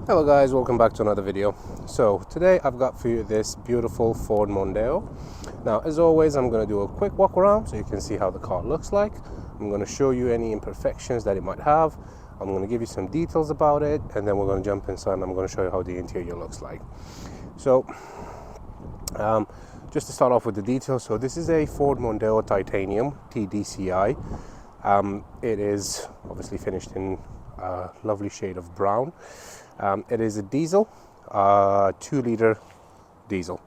Hello guys, welcome back to another video. So today I've got for you this beautiful Ford Mondeo. Now as always, I'm going to do a quick walk around so you can see how the car looks like. I'm going to show you any imperfections that it might have. I'm going to give you some details about it, and then we're going to jump inside and I'm going to show you how the interior looks like. So just to start off with the details, so this is a Ford Mondeo Titanium Tdci. It is obviously finished in a lovely shade of brown. It is a diesel, 2-liter diesel.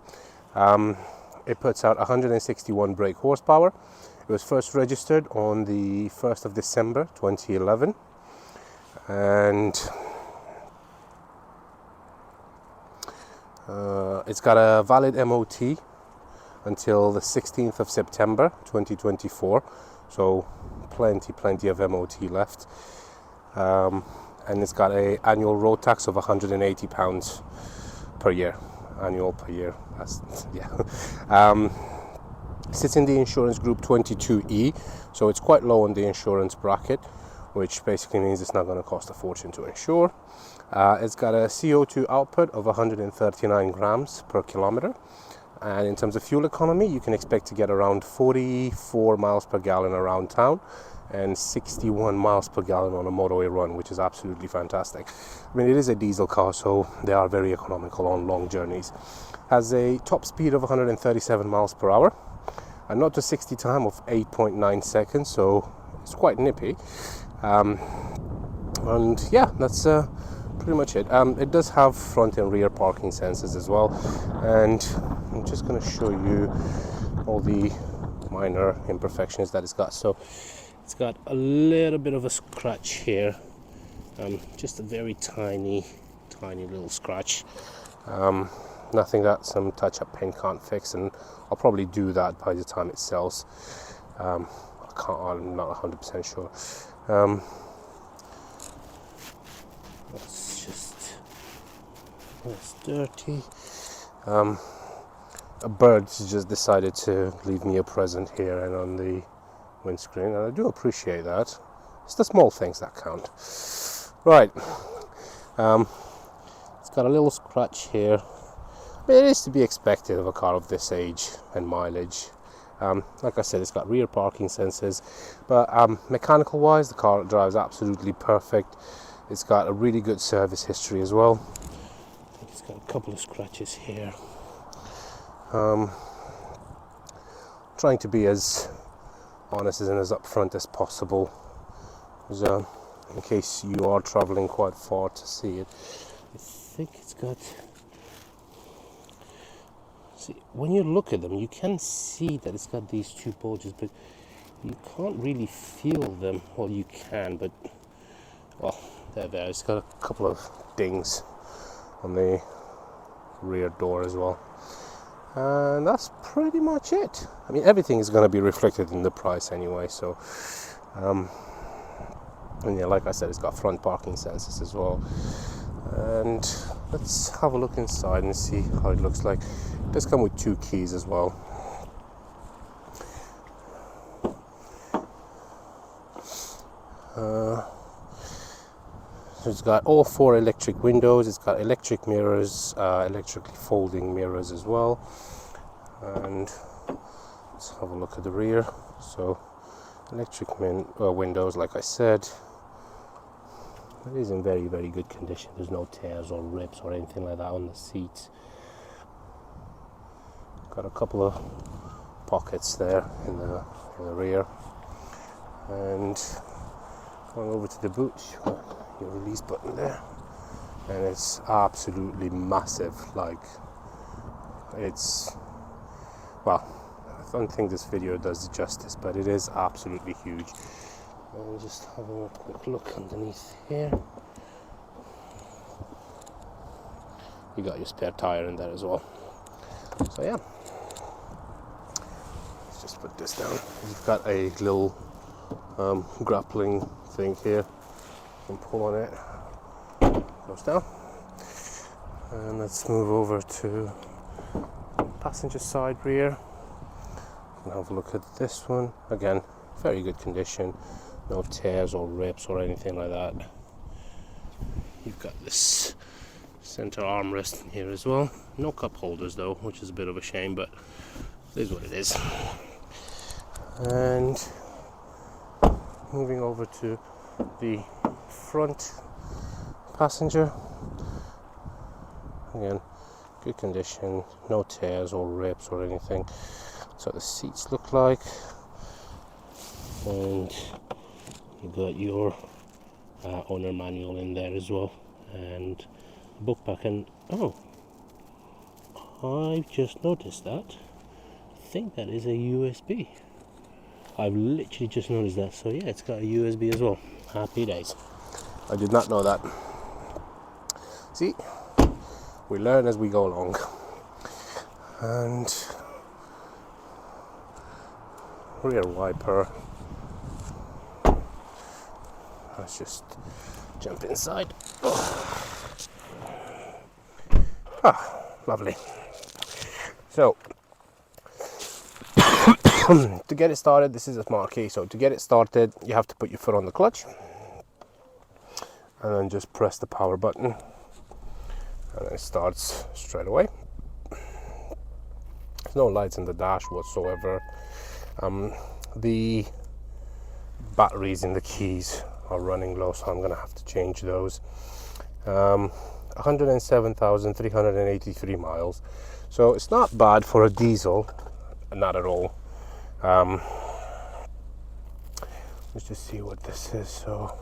It puts out 161 brake horsepower. It was first registered on the 1st of December 2011, and it's got a valid MOT until the 16th of September 2024, so plenty of MOT left. And it's got a annual road tax of £180 per year, annual per year. That's, yeah. Sits in the insurance group 22E, so it's quite low on the insurance bracket, which basically means it's not going to cost a fortune to insure. It's got a CO2 output of 139 grams per kilometer, and in terms of fuel economy, you can expect to get around 44 miles per gallon around town and 61 miles per gallon on a motorway run, which is absolutely fantastic. I mean, it is a diesel car, so they are very economical on long journeys. Has a top speed of 137 miles per hour, and not to 60 time of 8.9 seconds, so it's quite nippy. And yeah, that's pretty much it. It does have front and rear parking sensors as well, and I'm just going to show you all the minor imperfections that it's got. So it's got a little bit of a scratch here, just a very tiny little scratch. Nothing that some touch-up paint can't fix, and I'll probably do that by the time it sells. I'm not 100% sure. It's dirty. A bird just decided to leave me a present here and on the windscreen, and I do appreciate that. It's the small things that count. Right. It's got a little scratch here. But it is to be expected of a car of this age and mileage. Like I said, it's got rear parking sensors, but mechanical wise, the car drives absolutely perfect. It's got a really good service history as well. I think it's got a couple of scratches here. Trying to be as honest and as upfront as possible, because in case you are traveling quite far to see it. I think it's got, see, when you look at them you can see that it's got these two bulges, but you can't really feel them. Well, you can, but well, they're there. It's got a couple of dings on the rear door as well, and that's pretty much it. I mean, everything is going to be reflected in the price anyway, so and yeah, like I said, it's got front parking sensors as well. And let's have a look inside and see how it looks like. It does come with 2 keys as well. So it's got all 4 electric windows. It's got electric mirrors, electrically folding mirrors as well. And let's have a look at the rear. So electric windows, like I said. It is in very good condition. There's no tears or rips or anything like that on the seats. Got a couple of pockets there in the rear. And going over to the boot, you've got your release button there, and it's absolutely massive. Like, it's, well, I don't think this video does it justice, but it is absolutely huge. And just having a quick look underneath here. You got your spare tire in there as well. So yeah, let's just put this down. You've got a little grappling thing here. You can pull on it. Goes down. And let's move over to passenger side rear. And have a look at this one. Again, very good condition. No tears or rips or anything like that. You've got this center armrest here as well. No cup holders though, which is a bit of a shame, but it is what it is. And moving over to the front passenger, again, good condition, no tears or rips or anything. So the seats look like, and you got your owner manual in there as well, and book back. And oh, I've just noticed that. I think that is a USB. I've literally just noticed that. So yeah, it's got a USB as well. Happy days. I did not know that. See, we learn as we go along. And rear wiper. Let's just jump inside. Lovely. So to get it started, this is a smart key. So to get it started, you have to put your foot on the clutch and then just press the power button, and it starts straight away. There's no lights in the dash whatsoever. The batteries in the keys are running low, so I'm gonna have to change those. 107,383 miles, so it's not bad for a diesel, not at all. Let's just see what this is. So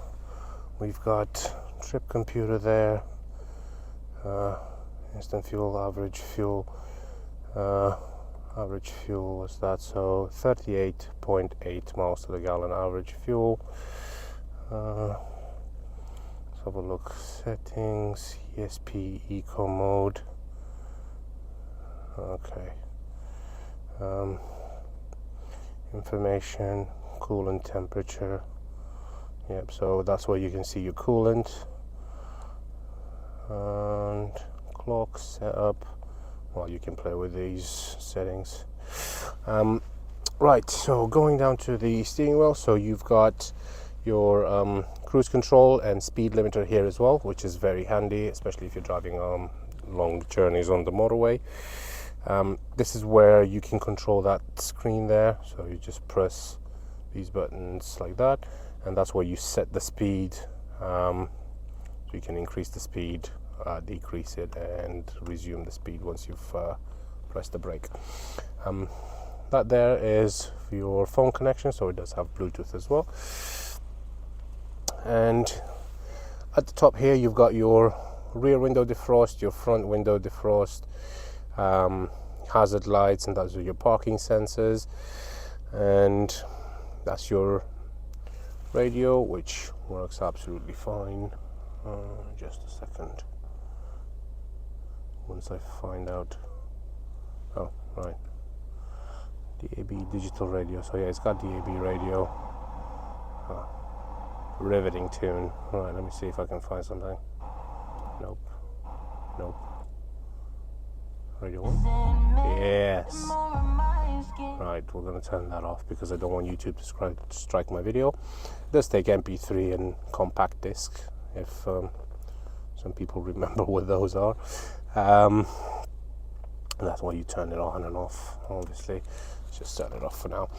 we've got trip computer there, instant fuel, average fuel. Average fuel was that, so 38.8 miles to the gallon average fuel. Let's have a look. Settings, ESP, eco mode. Okay. Information, coolant temperature. Yep, so that's where you can see your coolant. And clock setup. Well, you can play with these settings. Right, so going down to the steering wheel, so you've got your cruise control and speed limiter here as well, which is very handy, especially if you're driving long journeys on the motorway. This is where you can control that screen there, so you just press these buttons like that, and that's where you set the speed. So you can increase the speed, decrease it, and resume the speed once you've pressed the brake. That there is your phone connection, so it does have Bluetooth as well. And at the top here, you've got your rear window defrost, your front window defrost, hazard lights, and those are your parking sensors. And that's your radio, which works absolutely fine. Just a second. Once I find out. Oh, right. DAB digital radio. So yeah, it's got DAB radio. Riveting tune. Right, let me see if I can find something. Nope. Nope. Radio 1. Yes. Right, we're going to turn that off because I don't want YouTube to strike my video. It does take MP3 and compact disc, if some people remember what those are. And that's why you turn it on and off, obviously. Let's just turn it off for now.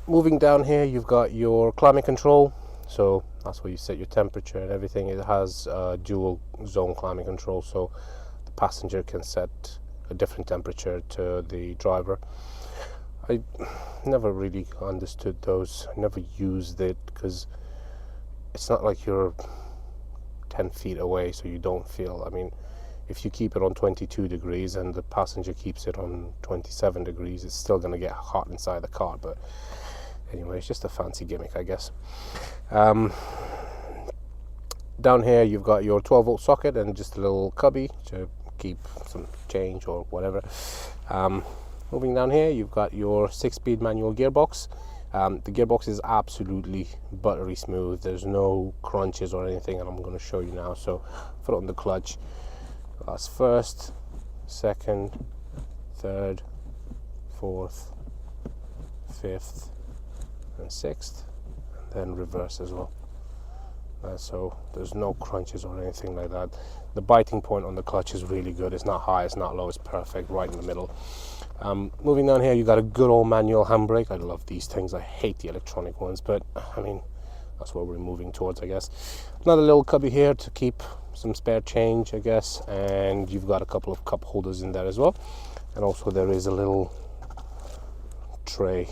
Moving down here, you've got your climate control. So that's where you set your temperature and everything. It has dual zone climate control, so the passenger can set a different temperature to the driver. I never really understood those. I never used it because it's not like you're 10 feet away, so you don't feel. I mean, if you keep it on 22 degrees and the passenger keeps it on 27 degrees, it's still going to get hot inside the car. But anyway, it's just a fancy gimmick, I guess. Down here, you've got your 12-volt socket and just a little cubby to keep some change or whatever. Moving down here, you've got your 6-speed manual gearbox. The gearbox is absolutely buttery smooth. There's no crunches or anything, and I'm going to show you now. So, foot on the clutch. That's first, second, third, fourth, fifth, and sixth, and then reverse as well. so there's no crunches or anything like that. The biting point on the clutch is really good. It's not high, it's not low, it's perfect, right in the middle. Moving down here, you got a good old manual handbrake. I love these things. I hate the electronic ones, but I mean, that's what we're moving towards, I guess. Another little cubby here to keep some spare change, I guess, and you've got a couple of cup holders in there as well. And also there is a little tray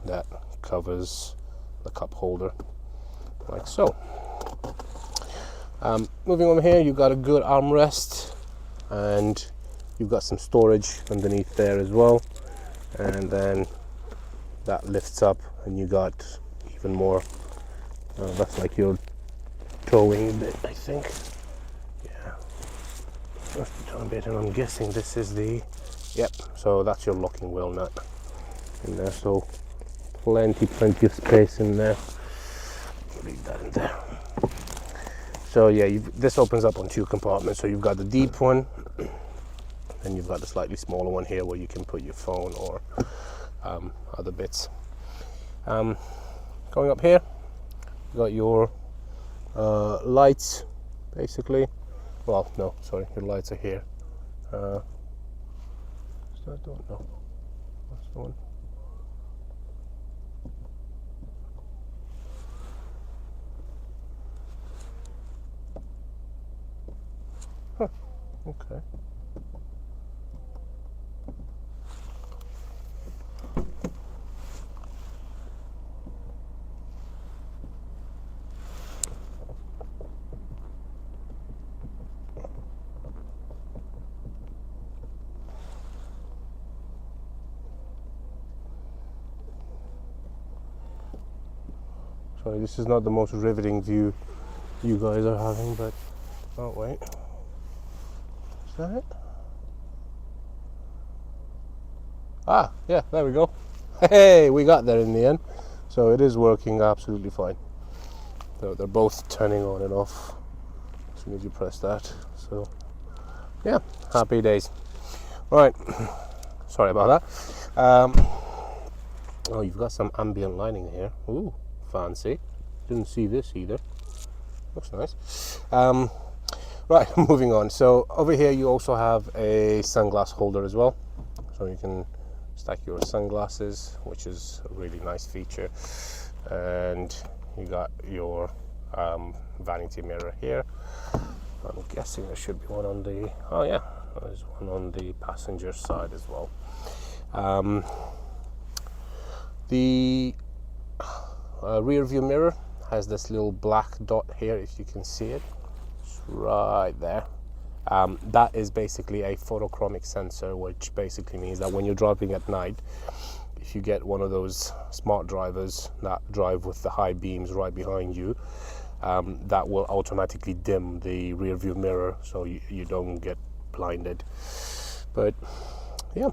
that covers the cup holder, like so. Moving over here, you've got a good armrest, and you've got some storage underneath there as well, and then that lifts up and you got even more. That's like your towing bit, I think. Yeah, that's the towing bit, and I'm guessing this is the, yep, so that's your locking wheel nut in there, so plenty of space in there. Leave that in there. So yeah, this opens up on 2 compartments. So you've got the deep one, and you've got the slightly smaller one here where you can put your phone or other bits. Going up here, you've got your lights, basically. Well, no, sorry, your lights are here. I don't know. What's the one? Huh, okay. Sorry, this is not the most riveting view you guys are having, but oh wait. Is that it? Ah, yeah, there we go. Hey, we got there in the end. So it is working absolutely fine. So they're both turning on and off as soon as you press that. So yeah, happy days. Right, sorry about that. Oh, you've got some ambient lighting here. Ooh, fancy. Didn't see this either. Looks nice. Right, moving on. So over here you also have a sunglass holder as well. So you can stack your sunglasses, which is a really nice feature. And you got your vanity mirror here. I'm guessing there should be one on the, oh yeah, there's one on the passenger side as well. The rear view mirror has this little black dot here, if you can see it. It's right there. That is basically a photochromic sensor, which basically means that when you're driving at night, if you get one of those smart drivers that drive with the high beams right behind you, that will automatically dim the rear view mirror so you don't get blinded. But yeah,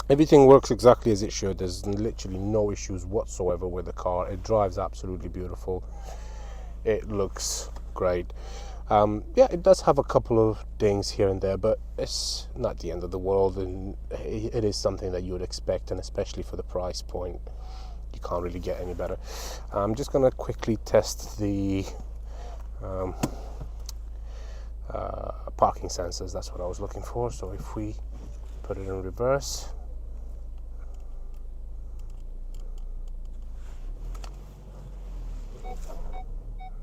everything works exactly as it should. There's literally no issues whatsoever with the car. It drives absolutely beautiful. It looks great. Yeah, it does have a couple of dings here and there, but it's not the end of the world, and it is something that you would expect, and especially for the price point, you can't really get any better. I'm just going to quickly test the parking sensors. That's what I was looking for. So if we put it in reverse,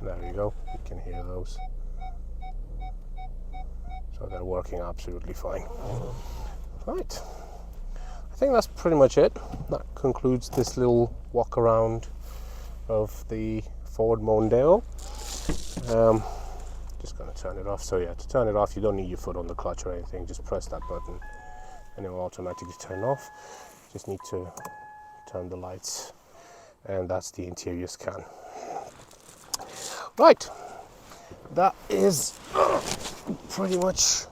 there you go, you can hear those. So they're working absolutely fine. Right, I think that's pretty much it. That concludes this little walk around of the Ford Mondeo. Just going to turn it off. So yeah, to turn it off, you don't need your foot on the clutch or anything. Just press that button and it will automatically turn off. Just need to turn the lights, and that's the interior scan. Right, that is pretty much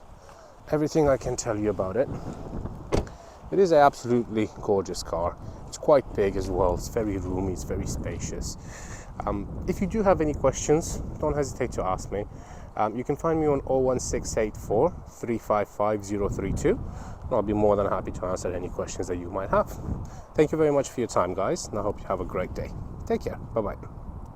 everything I can tell you about it. It is an absolutely gorgeous car. It's quite big as well. It's very roomy, it's very spacious. If you do have any questions, don't hesitate to ask me. You can find me on 01684 355 032. I'll be more than happy to answer any questions that you might have. Thank you very much for your time, guys, and I hope you have a great day. Take care. Bye-bye.